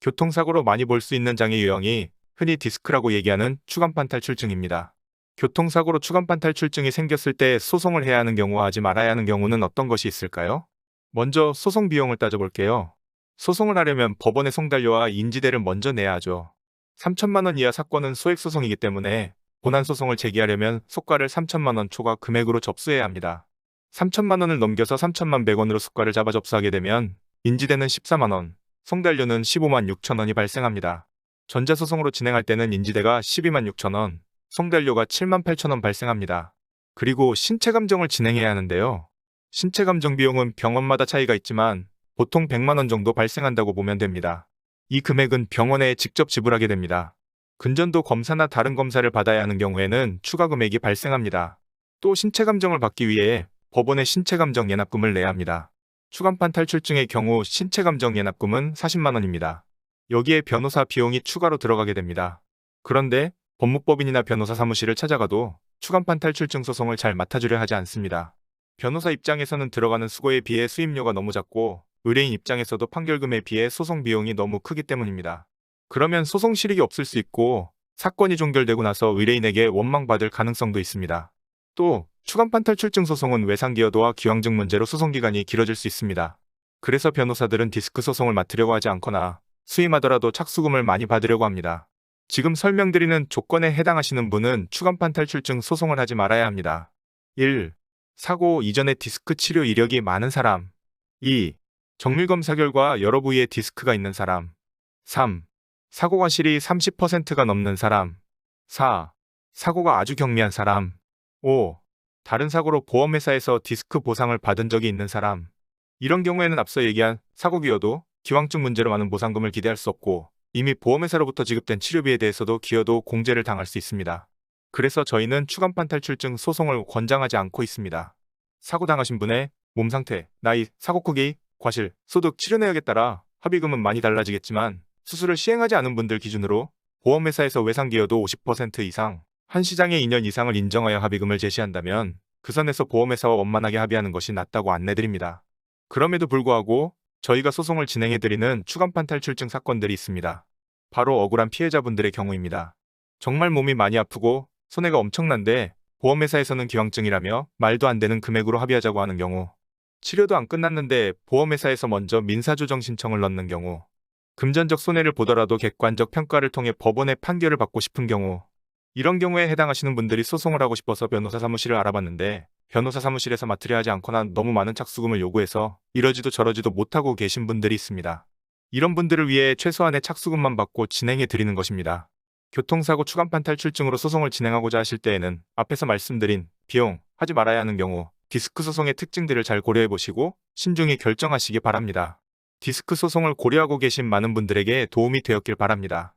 교통사고로 많이 볼 수 있는 장애 유형이 흔히 디스크라고 얘기하는 추간판 탈출증입니다. 교통사고로 추간판 탈출증이 생겼을 때 소송을 해야 하는 경우와 하지 말아야 하는 경우는 어떤 것이 있을까요? 먼저 소송 비용을 따져볼게요. 소송을 하려면 법원에 송달료와 인지대를 먼저 내야 하죠. 3천만 원 이하 사건은 소액소송이기 때문에 본안소송을 제기하려면 속가를 3천만 원 초과 금액으로 접수해야 합니다. 3천만 원을 넘겨서 3천만 100원으로 속가를 잡아 접수하게 되면 인지대는 14만 원, 송달료는 15만 6천 원이 발생합니다. 전자소송으로 진행할 때는 인지대가 12만 6천 원, 송달료가 7만 8천 원 발생합니다. 그리고 신체감정을 진행해야 하는데요. 신체감정 비용은 병원마다 차이가 있지만 보통 100만 원 정도 발생한다고 보면 됩니다. 이 금액은 병원에 직접 지불하게 됩니다. 근전도 검사나 다른 검사를 받아야 하는 경우에는 추가 금액이 발생합니다. 또 신체감정을 받기 위해 법원에 신체감정 예납금을 내야 합니다. 추간판 탈출증의 경우 신체감정 예납금은 40만 원입니다. 여기에 변호사 비용이 추가로 들어가게 됩니다. 그런데 법무법인이나 변호사 사무실을 찾아가도 추간판 탈출증 소송을 잘 맡아주려 하지 않습니다. 변호사 입장에서는 들어가는 수고에 비해 수임료가 너무 작고 의뢰인 입장에서도 판결금에 비해 소송 비용이 너무 크기 때문입니다. 그러면 소송 실익이 없을 수 있고 사건이 종결되고 나서 의뢰인에게 원망받을 가능성도 있습니다. 또 추간판 탈출증 소송은 외상기여도와 기왕증 문제로 소송기간이 길어질 수 있습니다. 그래서 변호사들은 디스크 소송을 맡으려고 하지 않거나 수임하더라도 착수금을 많이 받으려고 합니다. 지금 설명드리는 조건에 해당하시는 분은 추간판 탈출증 소송을 하지 말아야 합니다. 1. 사고 이전에 디스크 치료 이력이 많은 사람. 2. 정밀검사 결과 여러 부위에 디스크가 있는 사람. 3. 사고 과실이 30%가 넘는 사람. 4. 사고가 아주 경미한 사람. 5. 다른 사고로 보험회사에서 디스크 보상을 받은 적이 있는 사람. 이런 경우에는 앞서 얘기한 사고 기여도, 기왕증 문제로 많은 보상금을 기대할 수 없고 이미 보험회사로부터 지급된 치료비에 대해서도 기여도 공제를 당할 수 있습니다. 그래서 저희는 추간판 탈출증 소송을 권장하지 않고 있습니다. 사고 당하신 분의 몸 상태, 나이, 사고 크기, 과실, 소득, 치료 내역에 따라 합의금은 많이 달라지겠지만 수술을 시행하지 않은 분들 기준으로 보험회사에서 외상기여도 50% 이상, 한 시장에 2년 이상을 인정하여 합의금을 제시한다면 그 선에서 보험회사와 원만하게 합의하는 것이 낫다고 안내드립니다. 그럼에도 불구하고 저희가 소송을 진행해드리는 추간판 탈출증 사건들이 있습니다. 바로 억울한 피해자분들의 경우입니다. 정말 몸이 많이 아프고 손해가 엄청난데 보험회사에서는 기왕증이라며 말도 안 되는 금액으로 합의하자고 하는 경우, 치료도 안 끝났는데 보험회사에서 먼저 민사조정 신청을 넣는 경우, 금전적 손해를 보더라도 객관적 평가를 통해 법원의 판결을 받고 싶은 경우, 이런 경우에 해당하시는 분들이 소송을 하고 싶어서 변호사 사무실을 알아봤는데 변호사 사무실에서 맡으려 하지 않거나 너무 많은 착수금을 요구해서 이러지도 저러지도 못하고 계신 분들이 있습니다. 이런 분들을 위해 최소한의 착수금만 받고 진행해 드리는 것입니다. 교통사고 추간판 탈출증으로 소송을 진행하고자 하실 때에는 앞에서 말씀드린 비용, 하지 말아야 하는 경우, 디스크 소송의 특징들을 잘 고려해 보시고 신중히 결정하시기 바랍니다. 디스크 소송을 고려하고 계신 많은 분들에게 도움이 되었길 바랍니다.